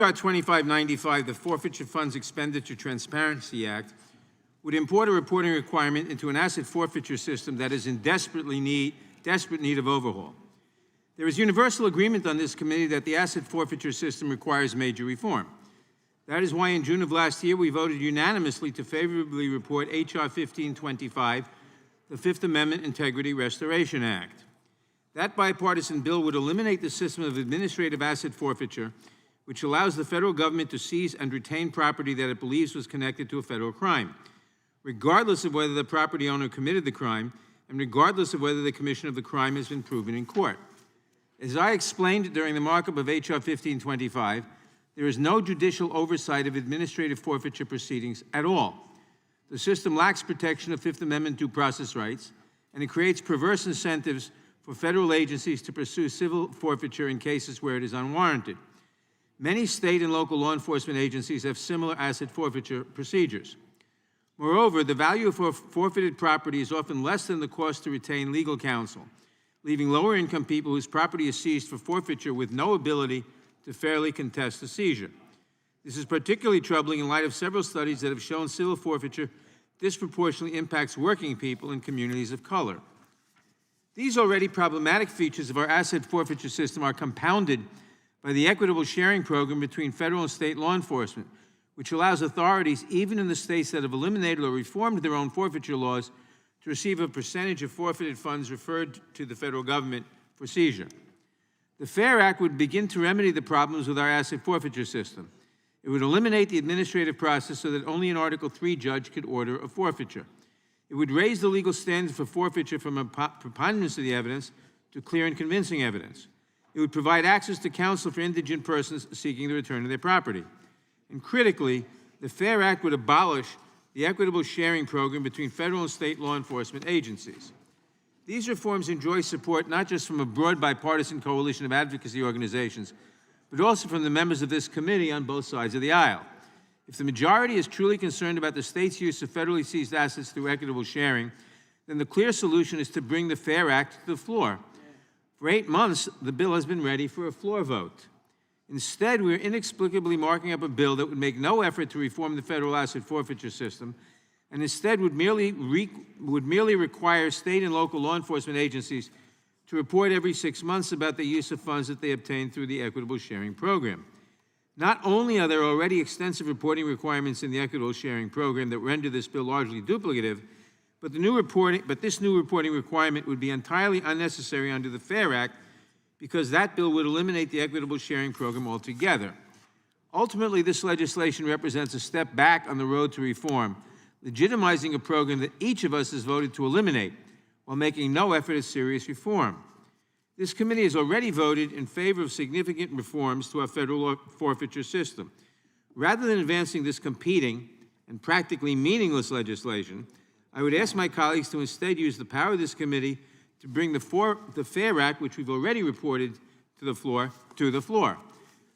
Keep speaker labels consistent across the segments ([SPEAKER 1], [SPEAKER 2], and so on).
[SPEAKER 1] H.R. 2595, the Forfeiture Funds Expenditure Transparency Act, would import a reporting requirement into an asset forfeiture system that is in desperate need of overhaul. There is universal agreement on this committee that the asset forfeiture system requires major reform. That is why in June of last year we voted unanimously to favorably report H.R. 1525, the Fifth Amendment Integrity Restoration Act. That bipartisan bill would eliminate the system of administrative asset forfeiture, which allows the federal government to seize and retain property that it believes was connected to a federal crime, regardless of whether the property owner committed the crime and regardless of whether the commission of the crime has been proven in court. As I explained during the markup of H.R. 1525, there is no judicial oversight of administrative forfeiture proceedings at all. The system lacks protection of Fifth Amendment due process rights, and it creates perverse incentives for federal agencies to pursue civil forfeiture in cases where it is unwarranted. Many state and local law enforcement agencies have similar asset forfeiture procedures. Moreover, the value of forfeited property is often less than the cost to retain legal counsel, leaving lower-income people whose property is seized for forfeiture with no ability to fairly contest the seizure. This is particularly troubling in light of several studies that have shown civil forfeiture disproportionately impacts working people and communities of color. These already problematic features of our asset forfeiture system are compounded by the equitable sharing program between federal and state law enforcement, which allows authorities, even in the states that have eliminated or reformed their own forfeiture laws, to receive a percentage of forfeited funds referred to the federal government for seizure. The FAIR Act would begin to remedy the problems with our asset forfeiture system. It would eliminate the administrative process so that only an Article III judge could order a forfeiture. It would raise the legal standard for forfeiture from a preponderance of the evidence to clear and convincing evidence. It would provide access to counsel for indigent persons seeking the return of their property. And critically, the FAIR Act would abolish the equitable sharing program between federal and state law enforcement agencies. These reforms enjoy support not just from a broad bipartisan coalition of advocacy organizations, but also from the members of this committee on both sides of the aisle. If the majority is truly concerned about the state's use of federally seized assets through equitable sharing, then the clear solution is to bring the FAIR Act to the floor. For 8 months, the bill has been ready for a floor vote. Instead, we are inexplicably marking up a bill that would make no effort to reform the federal asset forfeiture system, and instead would merely require state and local law enforcement agencies to report every 6 months about the use of funds that they obtain through the equitable sharing program. Not only are there already extensive reporting requirements in the equitable sharing program that render this bill largely duplicative, but this new reporting requirement would be entirely unnecessary under the FAIR Act because that bill would eliminate the equitable sharing program altogether. Ultimately, this legislation represents a step back on the road to reform, legitimizing a program that each of us has voted to eliminate while making no effort at serious reform. This committee has already voted in favor of significant reforms to our federal forfeiture system. Rather than advancing this competing and practically meaningless legislation, I would ask my colleagues to instead use the power of this committee to bring the FAIR Act, which we've already reported to the floor.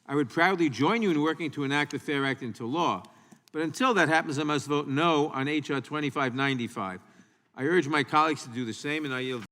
[SPEAKER 1] I would proudly join you in working to enact the FAIR Act into law. But until that happens, I must vote no on H.R. 2595. I urge my colleagues to do the same, and I yield.